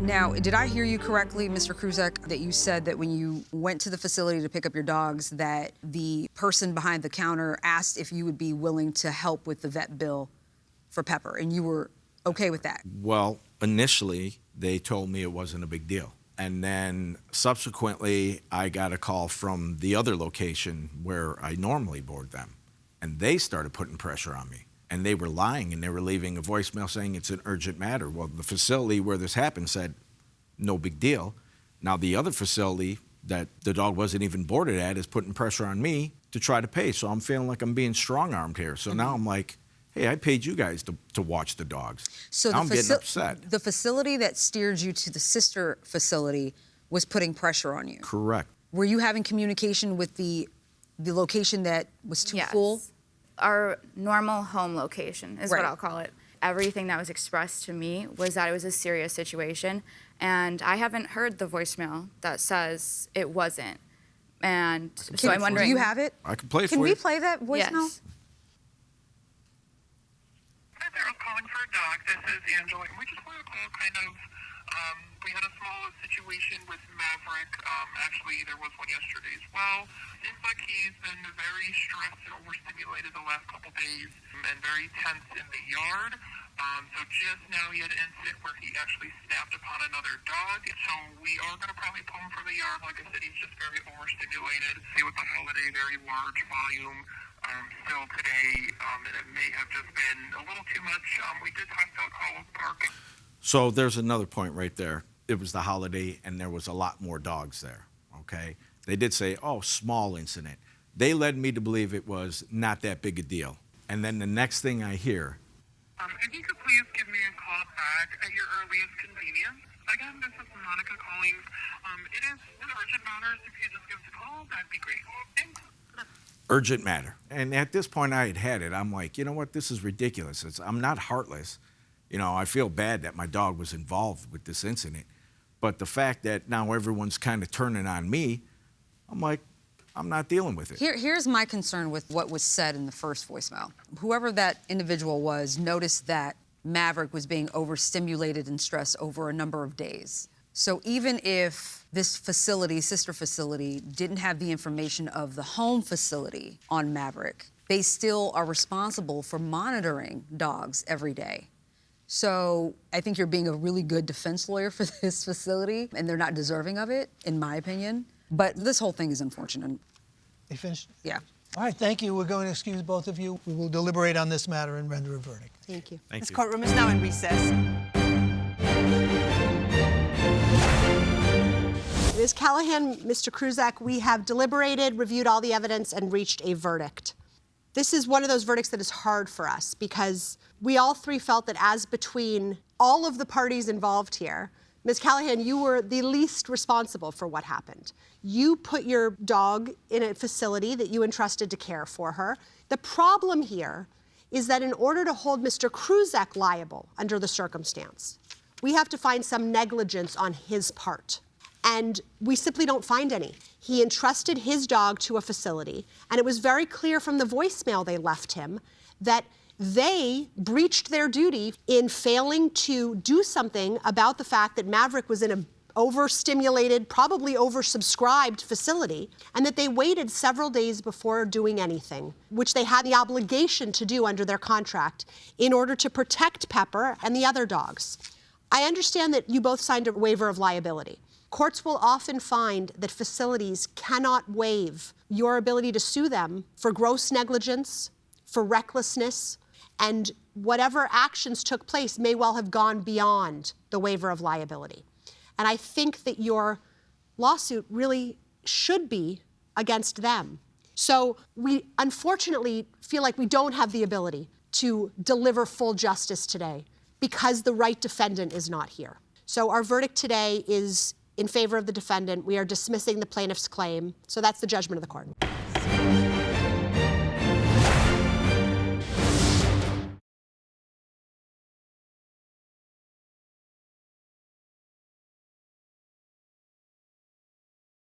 Now, did I hear you correctly, Mr. Kruzak, that you said that when you went to the facility to pick up your dogs, that the person behind the counter asked if you would be willing to help with the vet bill for Pepper, and you were okay with that? Well, initially, they told me it wasn't a big deal. And then subsequently, I got a call from the other location where I normally board them. And they started putting pressure on me. And they were lying, and they were leaving a voicemail saying it's an urgent matter. Well, the facility where this happened said, no big deal. Now, the other facility that the dog wasn't even boarded at is putting pressure on me to try to pay. So I'm feeling like I'm being strong-armed here. So now I'm like, hey, I paid you guys to watch the dogs. So now I'm getting upset. The facility that steered you to the sister facility was putting pressure on you? Correct. Were you having communication with the location that was too full? Our normal home location is Right. what I'll call it. Everything that was expressed to me was that it was a serious situation, and I haven't heard the voicemail that says it wasn't. And so I'm wondering. Do you have it? I can play it Can for we you. play that voicemail? Yes. Hi there, I'm calling for a dog. This is Angela. We just want to call we had a small situation with Maverick. Actually, there was one yesterday as well. Seems like he's been very stressed and overstimulated the last couple days and very tense in the yard. So just now he had an incident where he actually snapped upon another dog. So we are going to probably pull him from the yard. Like I said, he's just very overstimulated. See with the Haleigh, very large volume. Still today, and it may have just been a little too much. We did talk about Haleigh Park. So there's another point right there. It was the holiday, and there was a lot more dogs there, okay? They did say, oh, small incident. They led me to believe it was not that big a deal. And then the next thing I hear. If you could please give me a call back at your earliest convenience. Again, this is Monica calling. It is an urgent matter, so if you just give us a call, that'd be great. Thanks. Urgent matter. And at this point, I had it. I'm like, you know what? This is ridiculous. I'm not heartless. You know, I feel bad that my dog was involved with this incident. But the fact that now everyone's kind of turning on me, I'm like, I'm not dealing with it. Here's my concern with what was said in the first voicemail. Whoever that individual was noticed that Maverick was being overstimulated and stressed over a number of days. So even if this facility, sister facility, didn't have the information of the home facility on Maverick, they still are responsible for monitoring dogs every day. So I think you're being a really good defense lawyer for this facility, and they're not deserving of it, in my opinion. But this whole thing is unfortunate. They finished? Yeah. All right, thank you. We're going to excuse both of you. We will deliberate on this matter and render a verdict. Thank you. Thank This you. courtroom is now in recess. Ms. Callahan, Mr. Kruzak, we have deliberated, reviewed all the evidence, and reached a verdict. This is one of those verdicts that is hard for us because we all three felt that as between all of the parties involved here, Ms. Callahan, you were the least responsible for what happened. You put your dog in a facility that you entrusted to care for her. The problem here is that in order to hold Mr. Kruzak liable under the circumstance, we have to find some negligence on his part. And we simply don't find any. He entrusted his dog to a facility, and it was very clear from the voicemail they left him that they breached their duty in failing to do something about the fact that Maverick was in an overstimulated, probably oversubscribed facility, and that they waited several days before doing anything, which they had the obligation to do under their contract in order to protect Pepper and the other dogs. I understand that you both signed a waiver of liability. Courts will often find that facilities cannot waive your ability to sue them for gross negligence, for recklessness, and whatever actions took place may well have gone beyond the waiver of liability. And I think that your lawsuit really should be against them. So we unfortunately feel like we don't have the ability to deliver full justice today because the right defendant is not here. So our verdict today is in favor of the defendant. We are dismissing the plaintiff's claim. So that's the judgment of the court.